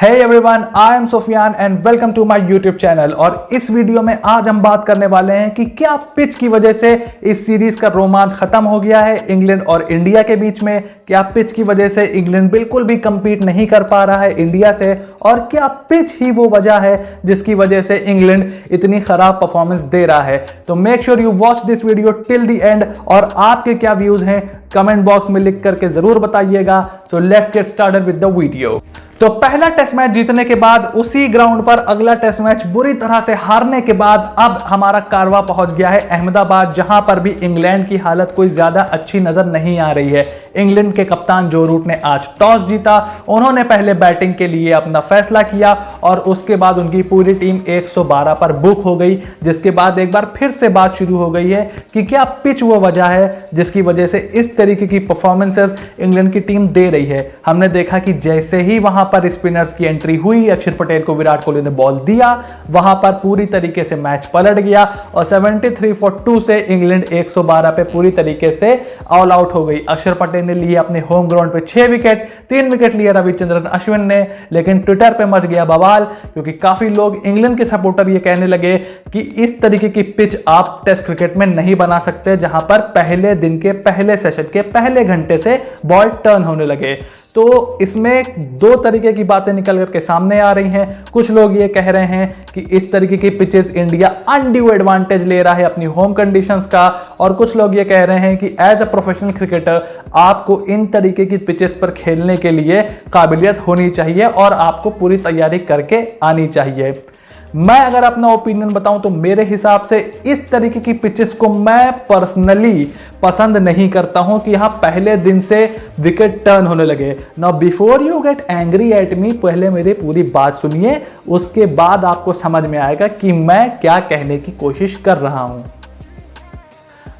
Hey everyone, I am Sufiyan and welcome to my YouTube channel. और इस video में आज हम बात करने वाले हैं कि क्या पिच की वजह से इस सीरीज का रोमांच खत्म हो गया है इंग्लैंड और इंडिया के बीच में। क्या पिच की वजह से इंग्लैंड बिल्कुल भी कंपीट नहीं कर पा रहा है इंडिया से, और क्या पिच ही वो वजह है जिसकी वजह से इंग्लैंड इतनी खराब परफॉर्मेंस दे रहा है। तो make sure you watch this video till the end, और आपके क्या व्यूज हैं कमेंट बॉक्स में लिख करके जरूर बताइएगा। So let's get started with the video. तो पहला टेस्ट मैच जीतने के बाद उसी ग्राउंड पर अगला टेस्ट मैच बुरी तरह से हारने के बाद अब हमारा कारवा पहुंच गया है अहमदाबाद, जहां पर भी इंग्लैंड की हालत कोई ज्यादा अच्छी नजर नहीं आ रही है। इंग्लैंड के कप्तान जो रूट ने आज टॉस जीता, उन्होंने पहले बैटिंग के लिए अपना फैसला किया और उसके बाद उनकी पूरी टीम 112 पर बुक हो गई, जिसके बाद एक बार फिर से बात शुरू हो गई है कि क्या पिच वो वजह है जिसकी वजह से इस तरीके की परफॉर्मेंसेस इंग्लैंड की टीम दे रही है। हमने देखा कि जैसे ही वहां पर स्पिनर्स की एंट्री हुई, अक्षर पटेल को विराट कोहली ने बॉल दिया, वहां पर पूरी तरीके से मैच पलट गया और 73 for 2 से इंग्लैंड 112 पे पूरी तरीके से ऑल आउट हो गई। अक्षर पटेल ने लिए अपने होम ग्राउंड पे 6 विकेट, 3 विकेट लिए रविचंद्रन अश्विन ने। लेकिन ट्विटर पे मच गया बवाल, क्योंकि काफी लोग इंग्लैंड के सपोर्टर ये कहने लगे कि इस तरीके की पिच आप टेस्ट क्रिकेट में नहीं बना सकते, जहां पर पहले दिन के पहले सेशन के पहले घंटे से बॉल टर्न होने लगे। तो इसमें दो तरीके की बातें निकल करके सामने आ रही हैं। कुछ लोग ये कह रहे हैं कि इस तरीके की पिचेस इंडिया अनड्यू एडवांटेज ले रहा है अपनी होम कंडीशंस का, और कुछ लोग ये कह रहे हैं कि एज अ प्रोफेशनल क्रिकेटर आपको इन तरीके की पिचेस पर खेलने के लिए काबिलियत होनी चाहिए और आपको पूरी तैयारी करके आनी चाहिए। मैं अगर अपना ओपिनियन बताऊं तो मेरे हिसाब से इस तरीके की पिचेस को मैं पर्सनली पसंद नहीं करता हूं कि यहां पहले दिन से विकेट टर्न होने लगे। Now before you get angry at me, पहले मेरी पूरी बात सुनिए, उसके बाद आपको समझ में आएगा कि मैं क्या कहने की कोशिश कर रहा हूं।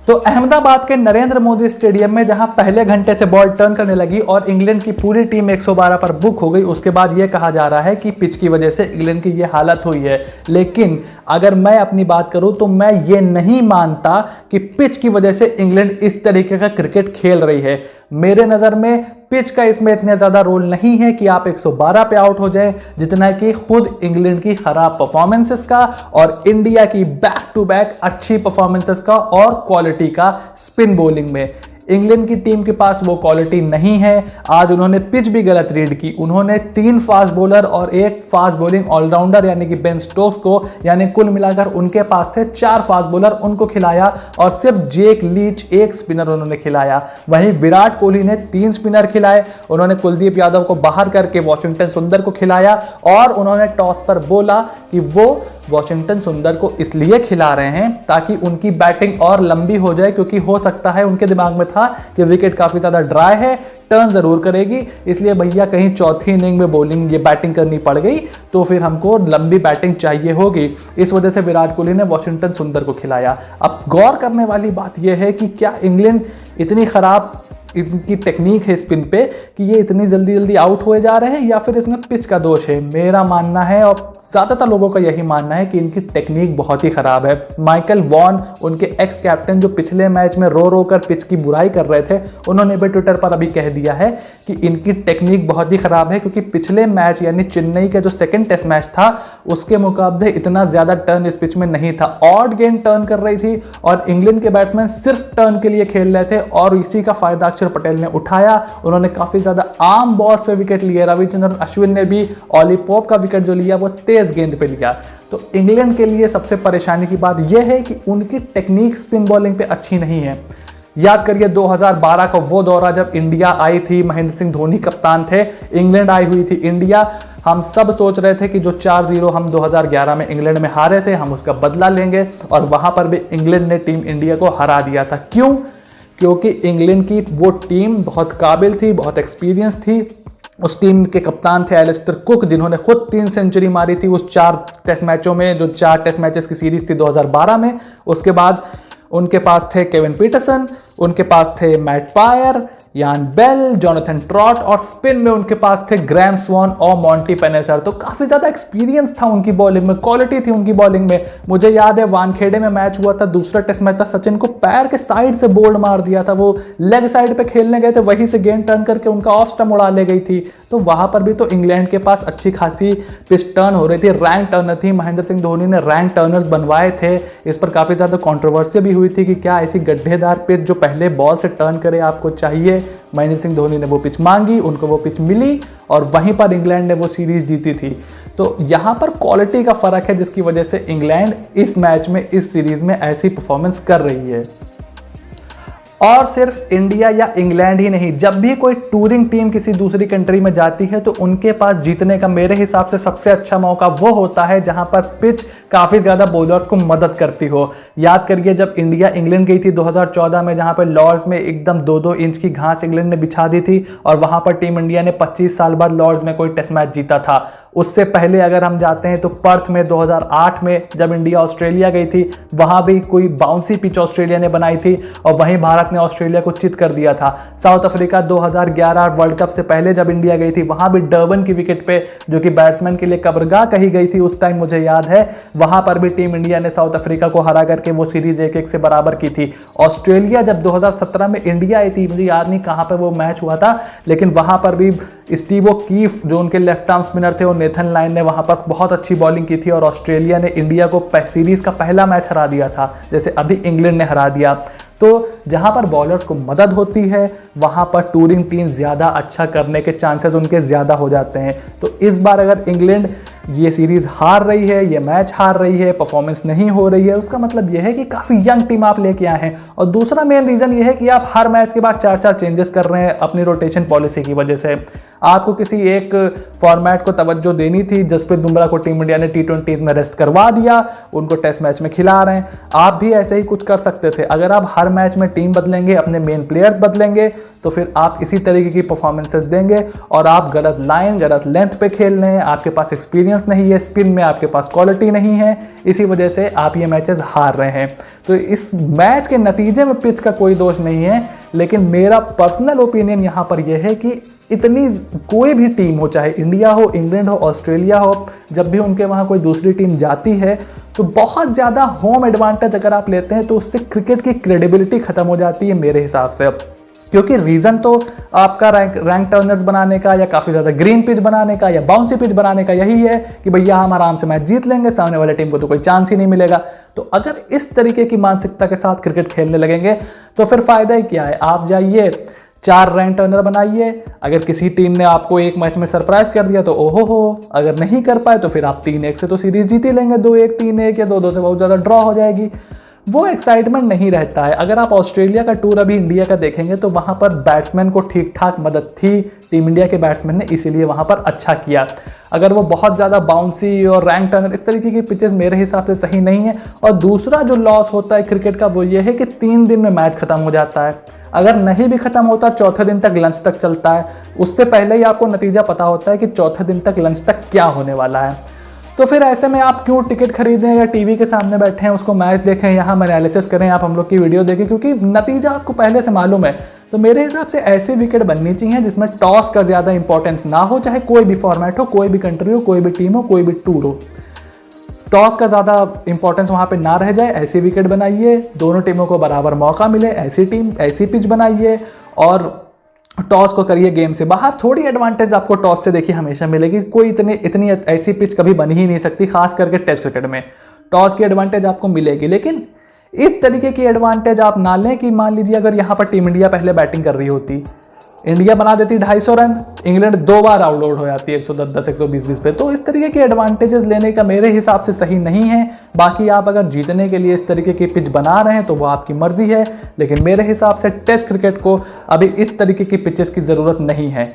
तो अहमदाबाद के नरेंद्र मोदी स्टेडियम में जहां पहले घंटे से बॉल टर्न करने लगी और इंग्लैंड की पूरी टीम 112 पर बुक हो गई, उसके बाद यह कहा जा रहा है कि पिच की वजह से इंग्लैंड की यह हालत हुई है। लेकिन अगर मैं अपनी बात करूं तो मैं ये नहीं मानता कि पिच की वजह से इंग्लैंड इस तरीके का क्रिकेट खेल रही है। मेरे नज़र में पिच का इसमें इतना ज़्यादा रोल नहीं है कि आप 112 पे आउट हो जाए, जितना कि खुद इंग्लैंड की खराब परफॉर्मेंसेस का और इंडिया की बैक टू बैक अच्छी परफॉर्मेंसेस का और क्वालिटी का स्पिन बॉलिंग में। इंग्लैंड की टीम के पास वो क्वालिटी नहीं है। आज उन्होंने पिच भी गलत रीड की। उन्होंने 3 फास्ट बॉलर और 1 फास्ट बॉलिंग ऑलराउंडर यानी कि बेन स्टोक्स को, यानी कुल मिलाकर उनके पास थे 4 फास्ट बॉलर, उनको खिलाया और सिर्फ जेक लीच 1 स्पिनर उन्होंने खिलाया। वहीं विराट कोहली ने 3 स्पिनर खिलाए। उन्होंने कुलदीप यादव को बाहर करके वॉशिंगटन सुंदर को खिलाया और उन्होंने टॉस पर बोला कि वो वॉशिंगटन सुंदर को इसलिए खिला रहे हैं ताकि उनकी बैटिंग और लंबी हो जाए, क्योंकि हो सकता है उनके दिमाग में था कि विकेट काफी ज्यादा ड्राई है, टर्न जरूर करेगी, इसलिए भैया कहीं चौथी इनिंग में बॉलिंग ये बैटिंग करनी पड़ गई तो फिर हमको लंबी बैटिंग चाहिए होगी। इस वजह से विराट कोहली ने वॉशिंगटन सुंदर को खिलाया। अब गौर करने वाली बात यह है कि क्या इंग्लैंड इतनी खराब इनकी टेक्निक है स्पिन पे कि ये इतनी जल्दी जल्दी आउट हुए जा रहे हैं, या फिर इसमें पिच का दोष है? मेरा मानना है और ज़्यादातर लोगों का यही मानना है कि इनकी टेक्निक बहुत ही खराब है। माइकल वॉन, उनके एक्स कैप्टन, जो पिछले मैच में रो रो कर पिच की बुराई कर रहे थे, उन्होंने भी ट्विटर पर अभी कह दिया है कि इनकी टेक्निक बहुत ही खराब है, क्योंकि पिछले मैच यानी चेन्नई का जो सेकेंड टेस्ट मैच था उसके मुकाबले इतना ज़्यादा टर्न इस पिच में नहीं था। ऑड गेंद टर्न कर रही थी और इंग्लैंड के बैट्समैन सिर्फ टर्न के लिए खेल रहे थे और इसी का फायदा पटेल ने उठाया। उन्होंने काफी ज्यादा आर्म बॉल्स पे विकेट लिए। रविचंद्रन अश्विन ने भी ऑली पॉप का विकेट जो लिया वो तेज गेंद पे लिया। तो इंग्लैंड के लिए सबसे परेशानी की बात यह है कि उनकी टेक्निक स्पिन बॉलिंग पे अच्छी नहीं है। याद करिए 2012 का वो दौरा जब इंडिया आई थी, महेंद्र सिंह धोनी कप्तान थे, इंग्लैंड आई हुई थी इंडिया। हम सब सोच रहे थे कि जो 4-0 हम 2011 में इंग्लैंड में हारे थे, हम उसका बदला लेंगे, और वहां पर भी इंग्लैंड ने टीम इंडिया को हरा दिया था। क्यों? क्योंकि इंग्लैंड की वो टीम बहुत काबिल थी, बहुत एक्सपीरियंस थी। उस टीम के कप्तान थे एलिस्टर कुक, जिन्होंने खुद 3 सेंचुरी मारी थी उस 4 टेस्ट मैचों में, जो 4 टेस्ट मैचेस की सीरीज थी 2012 में। उसके बाद उनके पास थे केविन पीटरसन, उनके पास थे मैट पायर, यान बेल, जोनाथन ट्रॉट और स्पिन में उनके पास थे ग्रैम स्वॉन और मॉन्टी पेनेसर। तो काफी ज्यादा एक्सपीरियंस था उनकी बॉलिंग में, क्वालिटी थी उनकी बॉलिंग में। मुझे याद है वानखेड़े में मैच हुआ था, दूसरा टेस्ट मैच था, सचिन को पैर के साइड से बोल्ड मार दिया था। वो लेग साइड पे खेलने गए थे, वहीं से गेंद टर्न करके उनका ऑफ स्टंप उड़ा ले गई थी। तो वहां पर भी तो इंग्लैंड के पास अच्छी खासी पिच टर्न हो रही थी, रैंक टर्नर थी। महेंद्र सिंह धोनी ने रैंक टर्नर्स बनवाए थे। इस पर काफी ज्यादा कंट्रोवर्सी भी हुई थी कि क्या ऐसी गड्ढेदार पिच जो पहले बॉल से टर्न करे आपको चाहिए। महेंद्र सिंह धोनी ने वो पिच मांगी, उनको वो पिच मिली और वहीं पर इंग्लैंड ने वो सीरीज जीती थी। तो यहां पर क्वालिटी का फर्क है जिसकी वजह से इंग्लैंड इस मैच में, इस सीरीज में ऐसी परफॉर्मेंस कर रही है। और सिर्फ इंडिया या इंग्लैंड ही नहीं, जब भी कोई टूरिंग टीम किसी दूसरी कंट्री में जाती है तो उनके पास जीतने का मेरे हिसाब से सबसे अच्छा मौका वो होता है जहां पर पिच काफी ज्यादा बॉलर्स को मदद करती हो। याद करिए जब इंडिया इंग्लैंड गई थी 2014 में, जहां पर लॉर्ड्स में एकदम 2-2 इंच की घास इंग्लैंड ने बिछा दी थी और वहां पर टीम इंडिया ने 25 साल बाद लॉर्ड्स में कोई टेस्ट मैच जीता था। उससे पहले अगर हम जाते हैं तो पर्थ में 2008 में जब इंडिया ऑस्ट्रेलिया गई थी, वहां भी कोई बाउंसी पिच ऑस्ट्रेलिया ने बनाई थी और वहीं भारत ने ऑस्ट्रेलिया को चित कर दिया था। साउथ अफ्रीका 2011 वर्ल्ड कप से पहले जब इंडिया गई थी, वहां भी डर्बन की विकेट पे, जो कि बैट्समैन के लिए कब्रगाह कही गई थी उस टाइम, मुझे याद है, वहां पर भी टीम इंडिया ने साउथ अफ्रीका को हरा करके वो सीरीज 1-1 से बराबर की थी। ऑस्ट्रेलिया जब 2017 में इंडिया आई थी, मुझे याद नहीं कहां पर वो मैच हुआ था, लेकिन वहां पर भी स्टीव ओकीफ जो उनके लेफ्ट आर्म स्पिनर थे और नेथन लाइन ने वहां पर बहुत अच्छी बॉलिंग की थी और ऑस्ट्रेलिया ने इंडिया को सीरीज का पहला मैच हरा दिया था, जैसे अभी इंग्लैंड ने हरा दिया। तो जहां पर बॉलर्स को मदद होती है वहां पर टूरिंग टीम ज्यादा अच्छा करने के चांसेस उनके ज्यादा हो जाते हैं। तो इस बार अगर इंग्लैंड ये सीरीज हार रही है, ये मैच हार रही है, परफॉर्मेंस नहीं हो रही है, उसका मतलब यह है कि काफी यंग टीम आप लेके आए हैं। और दूसरा मेन रीजन ये है कि आप हर मैच के बाद 4-4 चेंजेस कर रहे हैं अपनी रोटेशन पॉलिसी की वजह से। आपको किसी एक फॉर्मेट को तवज्जो देनी थी, जसप्रीत बुमराह को टीम इंडिया ने T20 में रेस्ट करवा दिया, उनको टेस्ट मैच में खिला रहे हैं। आप भी ऐसे ही कुछ कर सकते थे। अगर आप हर मैच में टीम बदलेंगे, अपने मेन प्लेयर्स बदलेंगे, तो फिर आप इसी तरीके की परफॉर्मेंसेस देंगे और आप गलत लाइन, गलत लेंथ पे खेल रहे हैं, आपके पास एक्सपीरियंस नहीं है, स्पिन में आपके पास क्वालिटी नहीं है, इसी वजह से आप ये मैचेस हार रहे हैं। तो इस मैच के नतीजे में पिच का कोई दोष नहीं है, लेकिन मेरा पर्सनल ओपिनियन यहाँ पर यह है कि इतनी कोई भी टीम हो, चाहे इंडिया हो, इंग्लैंड हो, ऑस्ट्रेलिया हो, जब भी उनके वहाँ कोई दूसरी टीम जाती है तो बहुत ज़्यादा होम एडवांटेज अगर आप लेते हैं तो उससे क्रिकेट की क्रेडिबिलिटी खत्म हो जाती है मेरे हिसाब से। क्योंकि रीजन तो आपका रैंक टर्नर्स बनाने का या काफी ज्यादा ग्रीन पिच बनाने का या बाउंसी पिच बनाने का यही है कि भैया हम आराम से मैच जीत लेंगे, सामने वाले टीम को तो कोई चांस ही नहीं मिलेगा। तो अगर इस तरीके की मानसिकता के साथ क्रिकेट खेलने लगेंगे तो फिर फायदा ही क्या है। आप जाइए 4 रैंक टर्नर बनाइए, अगर किसी टीम ने आपको एक मैच में सरप्राइज कर दिया तो ओहो हो, अगर नहीं कर पाए तो फिर आप 3-1 से तो सीरीज जीत ही लेंगे, 2-1, 3-1 या 2-2 से बहुत ज्यादा ड्रॉ हो जाएगी। वो एक्साइटमेंट नहीं रहता है। अगर आप ऑस्ट्रेलिया का टूर अभी इंडिया का देखेंगे तो वहां पर बैट्समैन को ठीक ठाक मदद थी टीम इंडिया के बैट्समैन ने, इसीलिए वहां पर अच्छा किया। अगर वो बहुत ज़्यादा बाउंसी और रैंक टर्नर इस तरीके की पिचेस मेरे हिसाब से सही नहीं है। और दूसरा जो लॉस होता है क्रिकेट का वो ये है कि 3 दिन में मैच खत्म हो जाता है। अगर नहीं भी खत्म होता, चौथे दिन तक लंच तक चलता है, उससे पहले ही आपको नतीजा पता होता है कि चौथे दिन तक लंच तक क्या होने वाला है। तो फिर ऐसे में आप क्यों टिकट खरीदें या टीवी के सामने बैठे हैं, उसको मैच देखें, यहाँ एनालिसिस करें, आप हम लोग की वीडियो देखें, क्योंकि नतीजा आपको पहले से मालूम है। तो मेरे हिसाब से ऐसी विकेट बननी चाहिए जिसमें टॉस का ज़्यादा इंपॉर्टेंस ना हो, चाहे कोई भी फॉर्मेट हो, कोई भी कंट्री हो, कोई भी टीम हो, कोई भी टूर हो, टॉस का ज़्यादा इंपॉर्टेंस वहाँ पे ना रह जाए। ऐसी विकेट बनाइए, दोनों टीमों को बराबर मौका मिले, ऐसी पिच बनाइए और टॉस को करिए गेम से बाहर। थोड़ी एडवांटेज आपको टॉस से देखिए हमेशा मिलेगी, कोई इतनी ऐसी पिच कभी बन ही नहीं सकती, खास करके टेस्ट क्रिकेट में टॉस की एडवांटेज आपको मिलेगी। लेकिन इस तरीके की एडवांटेज आप ना लें कि मान लीजिए अगर यहाँ पर टीम इंडिया पहले बैटिंग कर रही होती, इंडिया बना देती 250 रन, इंग्लैंड 2 बार आउट हो जाती है 110, 120 पे। तो इस तरीके के एडवांटेजेस लेने का मेरे हिसाब से सही नहीं है। बाकी आप अगर जीतने के लिए इस तरीके की पिच बना रहे हैं तो वो आपकी मर्जी है, लेकिन मेरे हिसाब से टेस्ट क्रिकेट को अभी इस तरीके की पिचेस की ज़रूरत नहीं है।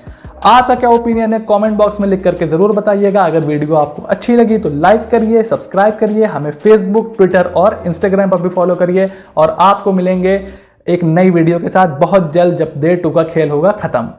आपका क्या ओपिनियन है कमेंट बॉक्स में लिख करके ज़रूर बताइएगा। अगर वीडियो आपको अच्छी लगी तो लाइक करिए, सब्सक्राइब करिए, हमें फेसबुक, ट्विटर और इंस्टाग्राम पर भी फॉलो करिए। और आपको मिलेंगे एक नई वीडियो के साथ बहुत जल्द, जब डे 2 का खेल होगा खत्म।